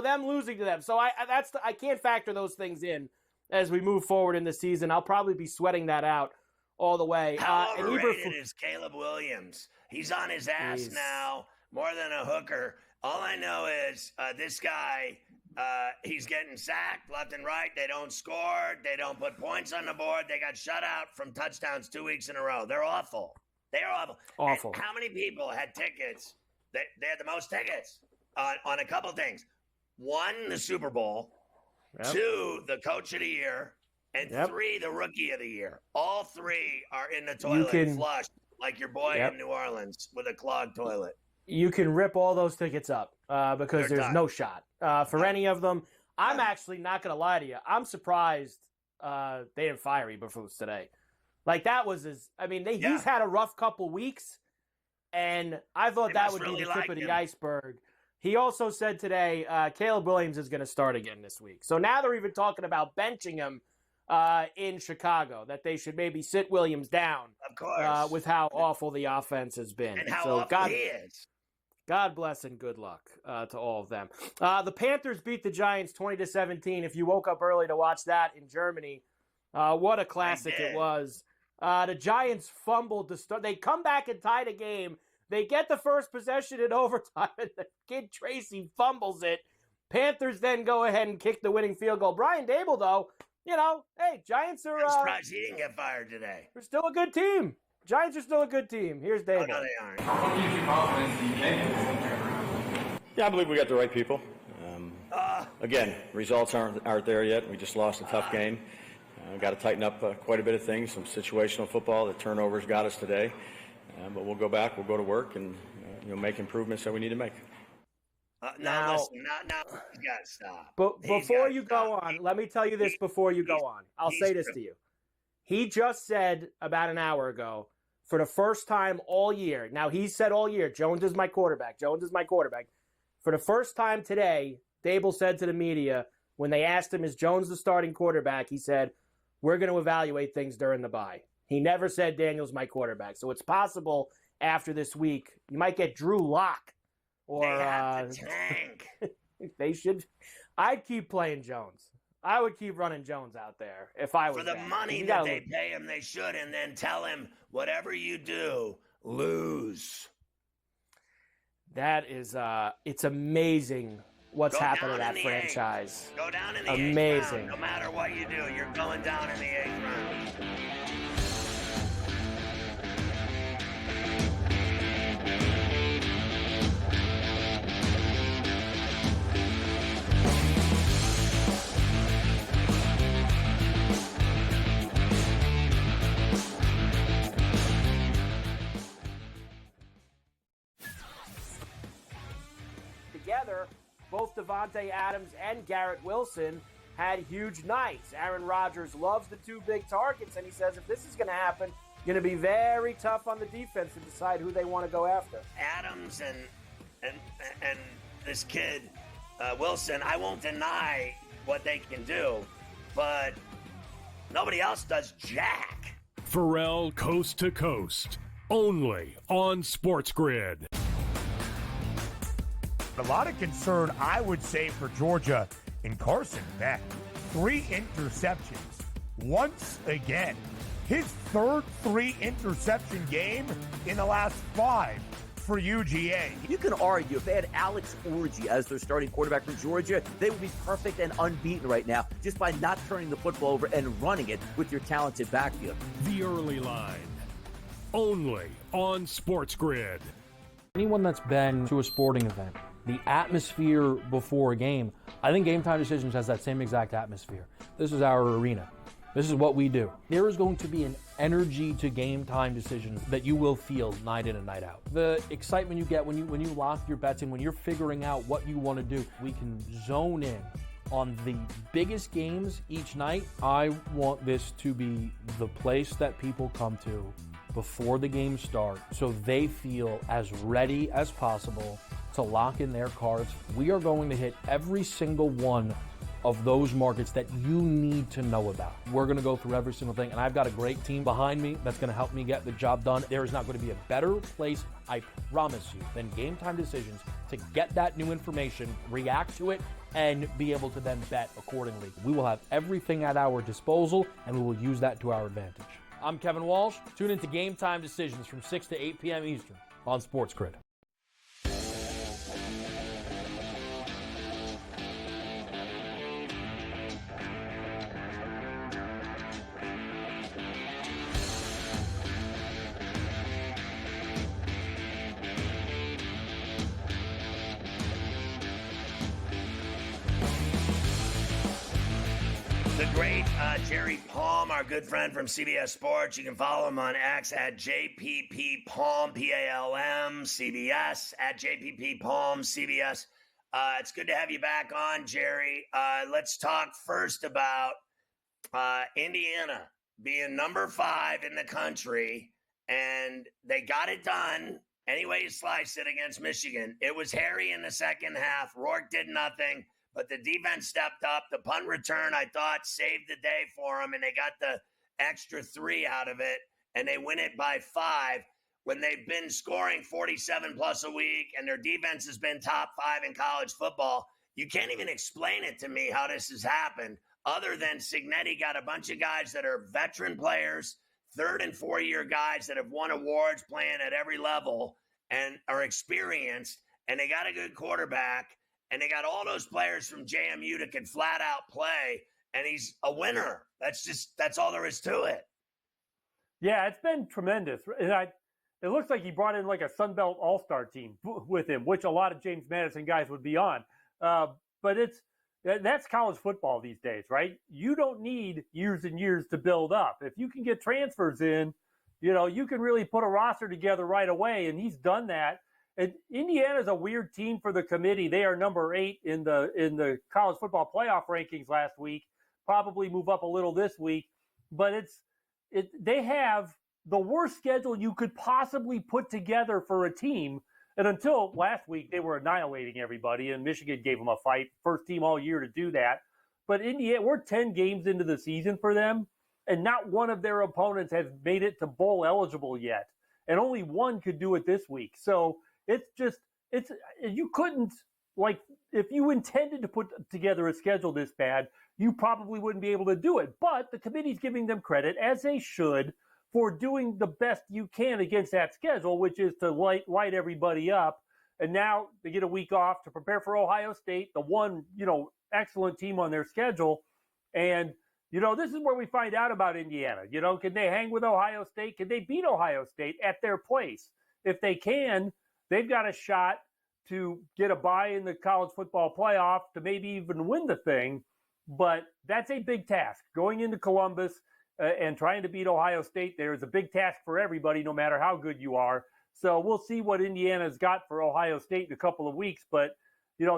them losing to them. So I can't factor those things in as we move forward in the season. I'll probably be sweating that out all the way. How overrated is Caleb Williams? He's on his ass now, more than a hooker. All I know is this guy, he's getting sacked left and right. They don't score. They don't put points on the board. They got shut out from touchdowns 2 weeks in a row. They're awful. They are awful. Awful. And how many people had tickets? They had the most tickets on a couple things. 1, the Super Bowl. Yep. 2, the Coach of the Year. And 3, the Rookie of the Year. All 3 are in the toilet flushed like your boy in New Orleans with a clogged toilet. You can rip all those tickets up because there's no shot for any of them. I'm actually not going to lie to you. I'm surprised they didn't fire Eberflus today. Like that was he's had a rough couple weeks, and I thought that would be the tip of the iceberg. He also said today Caleb Williams is going to start again this week. So now they're even talking about benching him in Chicago, that they should maybe sit Williams down. Of course. With how awful the offense has been. And how awful he is. God bless and good luck to all of them. The Panthers beat the Giants 20-17. If you woke up early to watch that in Germany, what a classic it was. The Giants fumbled to start. They come back and tie the game. They get the first possession in overtime, and the kid Tracy fumbles it. Panthers then go ahead and kick the winning field goal. Brian Dable, though, hey, Giants are... I'm surprised he didn't get fired today. They're still a good team. Giants are still a good team. Here's Dable. Oh, no, they aren't. What gives you confidence that you can get this thing turned around? Yeah, I believe we got the right people. Again, results aren't there yet. We just lost a tough game. We've got to tighten up quite a bit of things, some situational football. The turnovers got us today. But we'll go back, we'll go to work, and make improvements that we need to make. Now, listen, now you got to stop. But before you go on, let me tell you this before you go on. I'll say this to you. He just said about an hour ago, for the first time all year, now he said all year, Jones is my quarterback. For the first time today, Dable said to the media, when they asked him, is Jones the starting quarterback, he said, we're going to evaluate things during the bye. He never said Daniel's my quarterback. So it's possible after this week, you might get Drew Lock. Or, they have to tank. They should. I'd keep playing Jones. I would keep running Jones out there if I was for the money that they pay him. They should, and then tell him whatever you do, lose. That is, it's amazing what's happened to that franchise. Go down in the amazing. 8th round. No matter what you do, you're going down in the 8th round. Together, both Devontae Adams and Garrett Wilson had huge nights. Aaron Rodgers loves the 2 big targets, and he says if this is going to happen, going to be very tough on the defense to decide who they want to go after. Adams and this kid Wilson, I won't deny what they can do, but nobody else does jack. Ferrall Coast to Coast, only on SportsGrid. A lot of concern, I would say, for Georgia in Carson Beck. 3 interceptions. Once again, his third 3-interception game in the last 5 for UGA. You can argue if they had Alex Orji as their starting quarterback for Georgia, they would be perfect and unbeaten right now just by not turning the football over and running it with your talented backfield. The early line, only on SportsGrid. Anyone that's been to a sporting event, the atmosphere before a game, I think Game Time Decisions has that same exact atmosphere. This is our arena. This is what we do. There is going to be an energy to Game Time Decisions that you will feel night in and night out. The excitement you get when you lock your bets in, when you're figuring out what you want to do, we can zone in on the biggest games each night. I want this to be the place that people come to before the games start so they feel as ready as possible to lock in their cards. We are going to hit every single one of those markets that you need to know about. We're going to go through every single thing, and I've got a great team behind me that's going to help me get the job done. There is not going to be a better place, I promise you, than Game Time Decisions to get that new information, react to it, and be able to then bet accordingly. We will have everything at our disposal, and we will use that to our advantage. I'm Kevin Walsh. Tune into Game Time Decisions from 6 to 8 p.m. Eastern on SportsGrid. The great Jerry Palm, our good friend from CBS Sports. You can follow him on X at JPP Palm, P-A-L-M, CBS, at JPP Palm, CBS. It's good to have you back on, Jerry. Let's talk first about Indiana being number 5 in the country, and they got it done any way you slice it against Michigan. It was hairy in the second half. Rourke did nothing. But the defense stepped up. The punt return, I thought, saved the day for them, and they got the extra 3 out of it, and they win it by 5 when they've been scoring 47-plus a week, and their defense has been top 5 in college football. You can't even explain it to me how this has happened, other than Cignetti got a bunch of guys that are veteran players, 3rd and 4-year guys that have won awards playing at every level and are experienced, and they got a good quarterback. And they got all those players from JMU that can flat out play, and he's a winner. That's all there is to it. Yeah, it's been tremendous. And it looks like he brought in like a Sun Belt All-Star team with him, which a lot of James Madison guys would be on. But that's college football these days, right? You don't need years and years to build up. If you can get transfers in, you can really put a roster together right away, and he's done that. And Indiana's a weird team for the committee. They are number 8 in the college football playoff rankings last week. Probably move up a little this week, but they have the worst schedule you could possibly put together for a team. And until last week, they were annihilating everybody, and Michigan gave them a fight. First team all year to do that. But Indiana, we're 10 games into the season for them, and not one of their opponents has made it to bowl eligible yet, and only one could do it this week. So you couldn't, like, if you intended to put together a schedule this bad, you probably wouldn't be able to do it. But the committee's giving them credit, as they should, for doing the best you can against that schedule, which is to light everybody up. And now they get a week off to prepare for Ohio State, the one, excellent team on their schedule. And, this is where we find out about Indiana. Can they hang with Ohio State? Can they beat Ohio State at their place? If they can, they've got a shot to get a bye in the college football playoff to maybe even win the thing. But that's a big task. Going into Columbus and trying to beat Ohio State there is a big task for everybody, no matter how good you are. So we'll see what Indiana's got for Ohio State in a couple of weeks. But,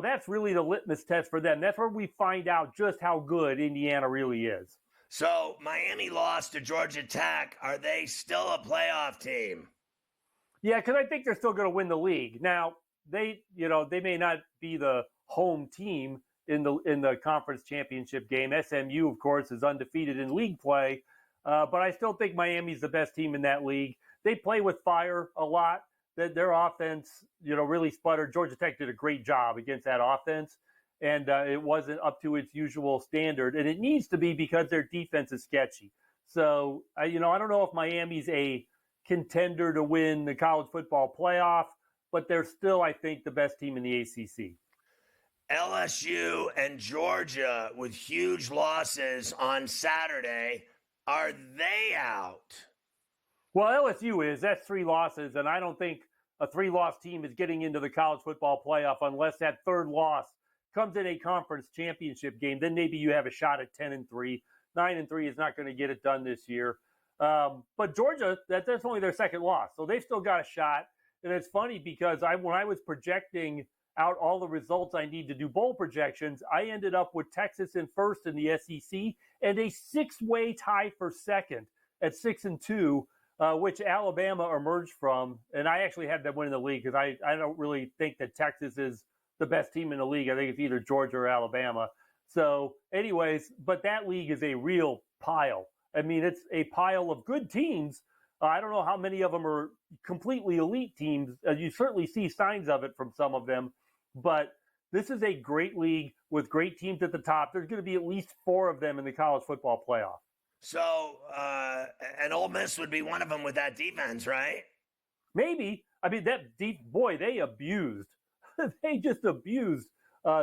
that's really the litmus test for them. That's where we find out just how good Indiana really is. So Miami lost to Georgia Tech. Are they still a playoff team? Yeah, because I think they're still going to win the league. Now, they may not be the home team in the conference championship game. SMU, of course, is undefeated in league play, but I still think Miami's the best team in that league. They play with fire a lot. Their offense, really sputtered. Georgia Tech did a great job against that offense, and it wasn't up to its usual standard. And it needs to be because their defense is sketchy. So, I don't know if Miami's a contender to win the college football playoff, but they're still, I think, the best team in the ACC. LSU and Georgia with huge losses on Saturday. Are they out? Well, LSU is. That's 3 losses, and I don't think a 3-loss team is getting into the college football playoff unless that third loss comes in a conference championship game. Then maybe you have a shot at 10-3. 9-3 is not going to get it done this year. But Georgia, that's only their second loss, so they've still got a shot. And it's funny because when I was projecting out all the results I need to do bowl projections, I ended up with Texas in first in the SEC and a 6-way tie for second at 6-2, which Alabama emerged from. And I actually had them winning the league because I don't really think that Texas is the best team in the league. I think it's either Georgia or Alabama. So anyways, but that league is a real pile. I mean, it's a pile of good teams. I don't know how many of them are completely elite teams. You certainly see signs of it from some of them. But this is a great league with great teams at the top. There's going to be at least 4 of them in the college football playoff. So, and Ole Miss would be one of them with that defense, right? Maybe. I mean, they abused. They just abused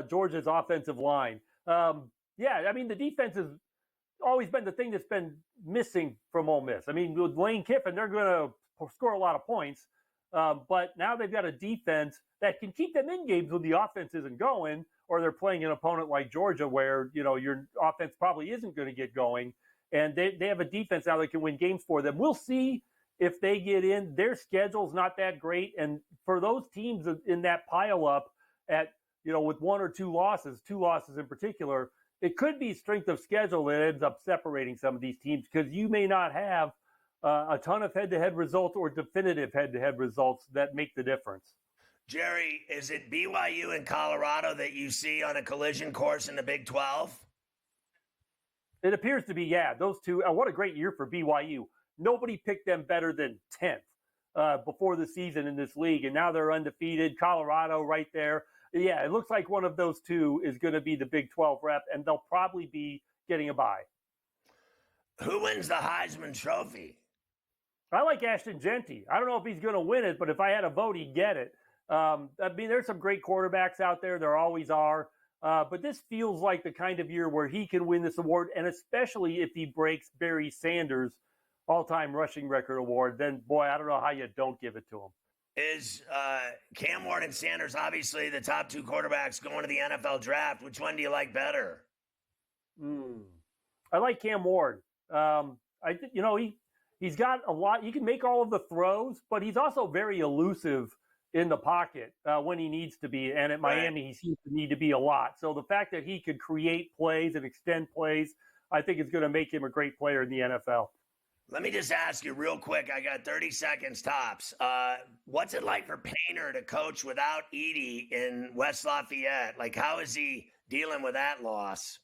Georgia's offensive line. Yeah, I mean, the defense has always been the thing that's been missing from Ole Miss. I mean, with Lane Kiffin, they're going to score a lot of points. But now they've got a defense that can keep them in games when the offense isn't going, or they're playing an opponent like Georgia where, your offense probably isn't going to get going. And they have a defense now that can win games for them. We'll see if they get in. Their schedule's not that great. And for those teams in that pile up at, with 1 or 2 losses in particular, it could be strength of schedule that ends up separating some of these teams because you may not have a ton of head-to-head results or definitive head-to-head results that make the difference. Jerry, is it BYU and Colorado that you see on a collision course in the Big 12? It appears to be, yeah. Those two, what a great year for BYU. Nobody picked them better than 10th before the season in this league, and now they're undefeated. Colorado right there. Yeah, it looks like one of those two is going to be the Big 12 rep, and they'll probably be getting a bye. Who wins the Heisman Trophy? I like Ashton Genty. I don't know if he's going to win it, but if I had a vote, he'd get it. I mean, there's some great quarterbacks out there. There always are. But this feels like the kind of year where he can win this award, and especially if he breaks Barry Sanders' all-time rushing record award, then, boy, I don't know how you don't give it to him. Is Cam Ward and Sanders obviously the top 2 quarterbacks going to the NFL draft? Which one do you like better? I like Cam Ward. He's got a lot. He can make all of the throws, but he's also very elusive in the pocket when he needs to be. And at Miami, he seems to need to be a lot. So the fact that he could create plays and extend plays, I think is going to make him a great player in the NFL. Let me just ask you real quick. I got 30 seconds tops. What's it like for Painter to coach without Edey in West Lafayette? Like, how is he dealing with that loss?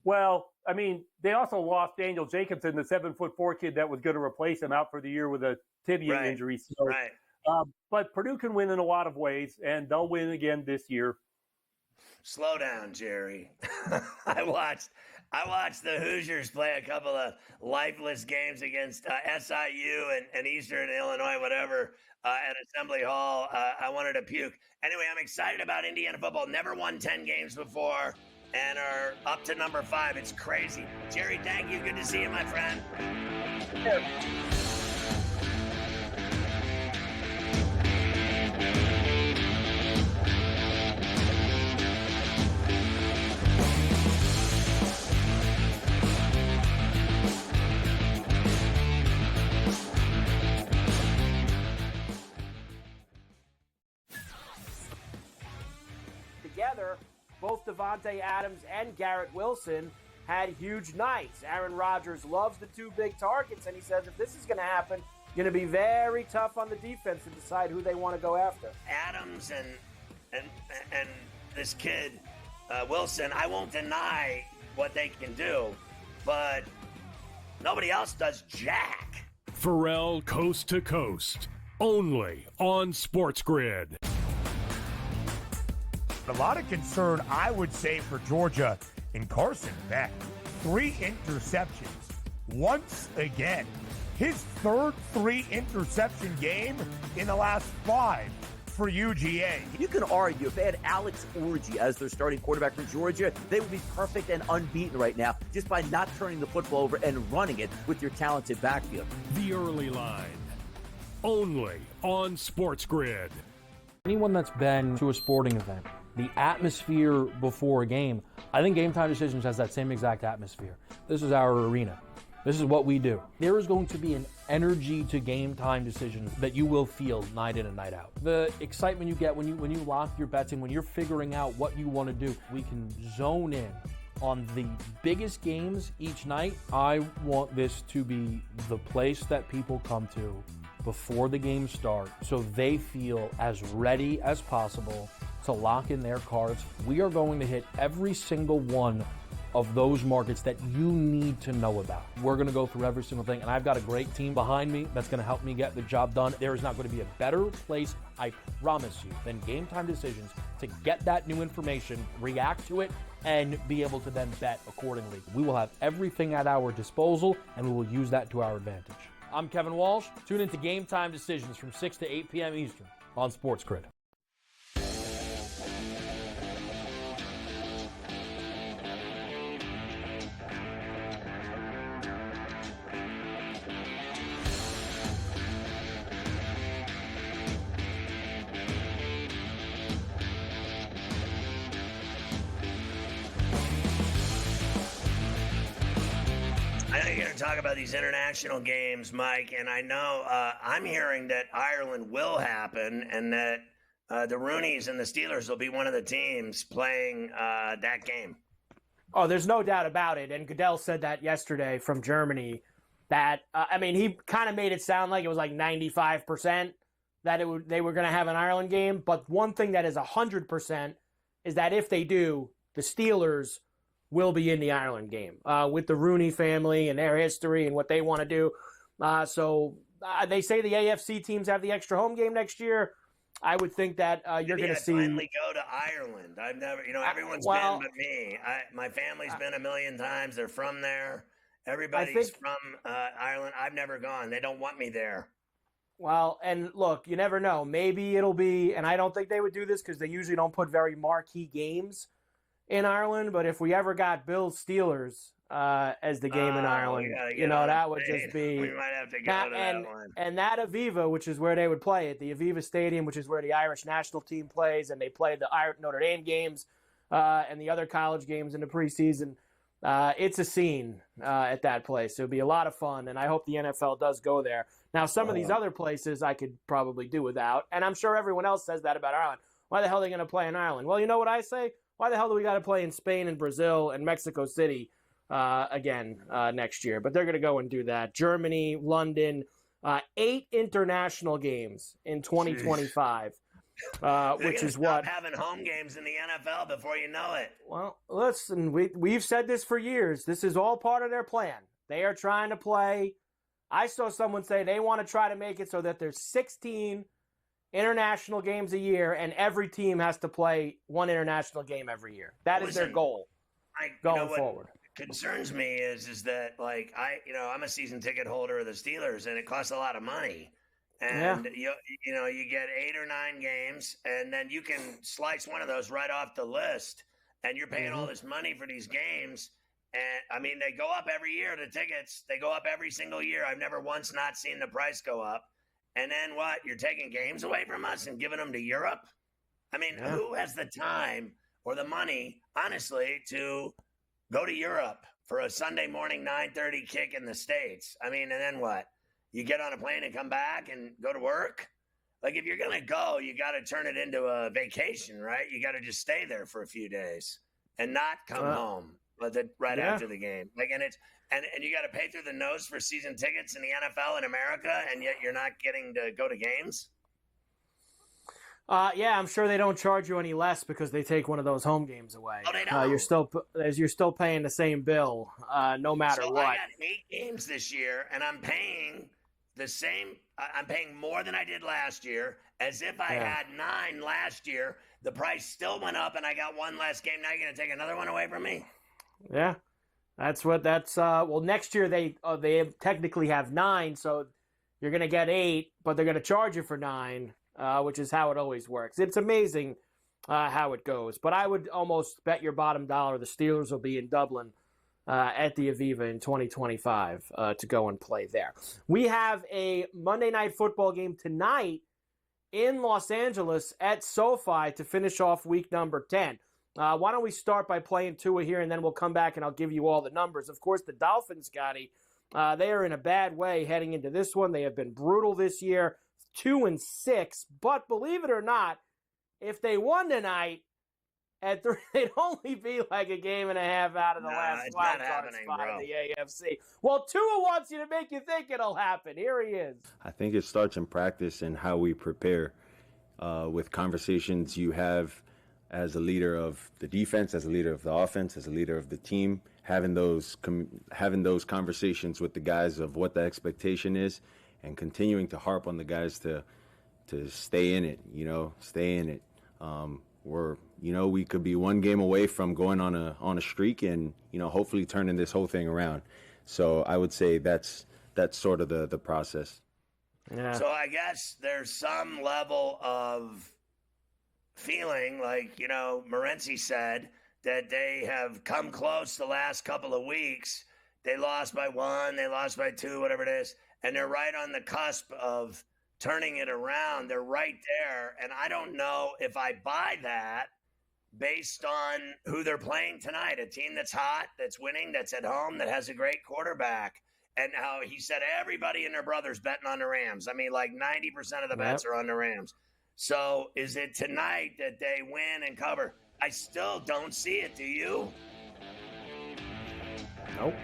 Well, I mean, they also lost Daniel Jacobson, the 7'4" kid that was going to replace him out for the year with a tibia injury. So, but Purdue can win in a lot of ways, and they'll win again this year. Slow down, Jerry. I watched the Hoosiers play a couple of lifeless games against SIU and Eastern Illinois, whatever, at Assembly Hall. I wanted to puke. Anyway, I'm excited about Indiana football. Never won 10 games before and are up to number 5. It's crazy. Jerry, thank you. Good to see you, my friend. Yeah. Together, both Devontae Adams and Garrett Wilson had huge nights. Aaron Rodgers loves the 2 big targets, and he says if this is going to happen, going to be very tough on the defense to decide who they want to go after. Adams and this kid Wilson, I won't deny what they can do, but nobody else does jack. Ferrall Coast to Coast, only on SportsGrid. A lot of concern, I would say, for Georgia in Carson Beck. 3 interceptions once again. His third 3-interception game in the last 5 for UGA. You can argue if they had Alex Orji as their starting quarterback for Georgia, they would be perfect and unbeaten right now just by not turning the football over and running it with your talented backfield. The Early Line, only on SportsGrid. Anyone that's been to a sporting event, the atmosphere before a game, I think Game Time Decisions has that same exact atmosphere. This is our arena. This is what we do. There is going to be an energy to Game Time Decisions that you will feel night in and night out. The excitement you get when you lock your bets in, when you're figuring out what you want to do, we can zone in on the biggest games each night. I want this to be the place that people come to before the games start so they feel as ready as possible to lock in their cards. We are going to hit every single one of those markets that you need to know about. We're going to go through every single thing, and I've got a great team behind me that's going to help me get the job done. There is not going to be a better place, I promise you, than Game Time Decisions to get that new information, react to it, and be able to then bet accordingly. We will have everything at our disposal, and we will use that to our advantage. I'm Kevin Walsh. Tune into Game Time Decisions from 6 to 8 p.m. Eastern on SportsGrid. Talk about these international games, Mike, and I know I'm hearing that Ireland will happen and that the Rooneys and the Steelers will be one of the teams playing that game. Oh, there's no doubt about it. And Goodell said that yesterday from Germany that, he kind of made it sound like it was like 95% that they were going to have an Ireland game. But one thing that is 100% is that if they do, the Steelers will be in the Ireland game with the Rooney family and their history and what they want to do. So they say the AFC teams have the extra home game next year. I would think that you're going to see. Finally go to Ireland. I've never, everyone's been but me. My family's been a million times. They're from there. Everybody's from Ireland. I've never gone. They don't want me there. Well, and look, you never know. Maybe it'll be, and I don't think they would do this because they usually don't put very marquee games in Ireland, but if we ever got Bills Steelers as the game in Ireland, that would just be. We might have to go to that one. And that Aviva, which is where they would play it, the Aviva Stadium, which is where the Irish national team plays, and they play the Notre Dame games and the other college games in the preseason. It's a scene at that place. It would be a lot of fun, and I hope the NFL does go there. Now, some of these other places I could probably do without, and I'm sure everyone else says that about Ireland. Why the hell are they going to play in Ireland? Well, you know what I say? Why the hell do we got to play in Spain and Brazil and Mexico City again next year? But they're going to go and do that. Germany, London, 8 international games in 2025, which is what having home games in the NFL before you know it. Well, listen, we've said this for years. This is all part of their plan. They are trying to play. I saw someone say they want to try to make it so that there's 16 international games a year, and every team has to play one international game every year. That is their goal going forward. What concerns me is that I'm a season ticket holder of the Steelers, and it costs a lot of money. And you get 8 or 9 games, and then you can slice one of those right off the list, and you're paying all this money for these games. And they go up every year. The tickets, they go up every single year. I've never once not seen the price go up. And then what? You're taking games away from us and giving them to Europe? Who has the time or the money, honestly, to go to Europe for a Sunday morning 9:30 kick in the States? And then what? You get on a plane and come back and go to work? Like, if you're going to go, you got to turn it into a vacation, right? You got to just stay there for a few days and not come home. right Yeah. after the game. Like, and you got to pay through the nose for season tickets in the NFL in America, and yet you're not getting to go to games. Yeah, I'm sure they don't charge you any less because they take one of those home games away. Oh, they don't. You're still paying the same bill, no matter So what. I got 8 games this year, and I'm paying the same. I'm paying more than I did last year, as if I had 9 last year. The price still went up, and I got one less game. Now you're going to take another one away from me? Yeah, that's. Well, next year they technically have 9, so you're going to get 8, but they're going to charge you for 9, which is how it always works. It's amazing how it goes. But I would almost bet your bottom dollar the Steelers will be in Dublin at the Aviva in 2025 to go and play there. We have a Monday Night Football game tonight in Los Angeles at SoFi to finish off week number 10. Why don't we start by playing Tua here, and then we'll come back and I'll give you all the numbers. Of course, the Dolphins, Scotty, they are in a bad way heading into this one. They have been brutal this year, 2-6. But believe it or not, if they won tonight at 3, they'd only be like a game and a half out of the last wild card spot in the AFC. Well, Tua wants you to make you think it'll happen. Here he is. I think it starts in practice and how we prepare with conversations you have as a leader of the defense, as a leader of the offense, as a leader of the team, having those conversations with the guys of what the expectation is and continuing to harp on the guys to stay in it, stay in it. We could be one game away from going on a streak and, hopefully turning this whole thing around. So I would say that's sort of the process. Yeah. So I guess there's some level of feeling like, Morency said that they have come close the last couple of weeks. They lost by 1, they lost by 2, whatever it is. And they're right on the cusp of turning it around. They're right there. And I don't know if I buy that based on who they're playing tonight. A team that's hot, that's winning, that's at home, that has a great quarterback. And how he said everybody and their brother's betting on the Rams. I mean, like 90% of the bets are on the Rams. So is it tonight that they win and cover? I still don't see it. Do you? Nope.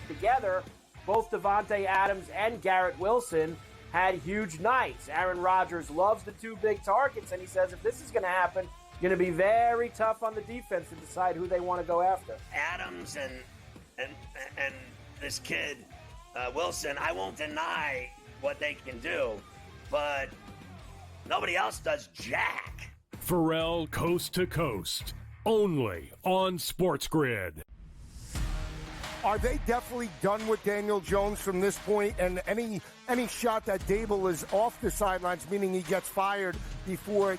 Together, both Devontae Adams and Garrett Wilson had huge nights. Aaron Rodgers loves the 2 big targets, and he says if this is going to happen, it's going to be very tough on the defense to decide who they want to go after. Adams and this kid, Wilson, I won't deny what they can do, but nobody else does jack. Ferrall Coast to Coast, only on SportsGrid. Are they definitely done with Daniel Jones from this point? And any shot that Dable is off the sidelines, meaning he gets fired before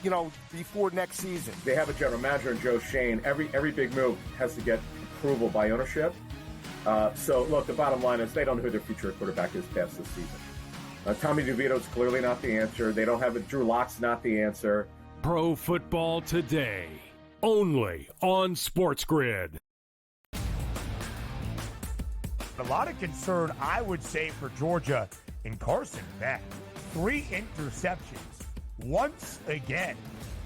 next season? They have a general manager in Joe Shane. Every big move has to get approval by ownership. So look, the bottom line is they don't know who their future quarterback is past this season. Tommy DeVito's clearly not the answer. They don't have Drew Lock's not the answer. Pro Football Today, only on SportsGrid. A lot of concern, I would say, for Georgia in Carson Beck. 3 interceptions once again.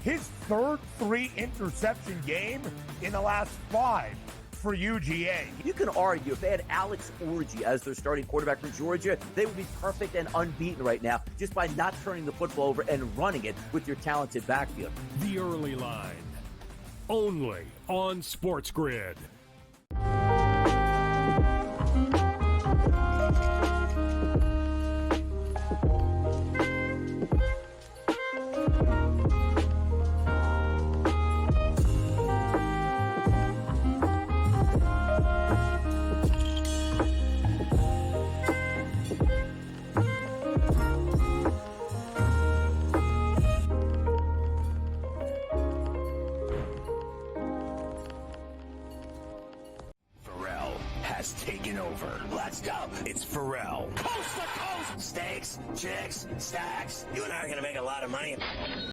His third 3-interception game in the last 5 for UGA. You can argue if they had Alex Orji as their starting quarterback for Georgia, they would be perfect and unbeaten right now just by not turning the football over and running it with your talented backfield. The Early Line, only on SportsGrid. has taken over. Let's go. It's Ferrall. Coast to coast. Steaks, chicks, stacks. You and I are going to make a lot of money.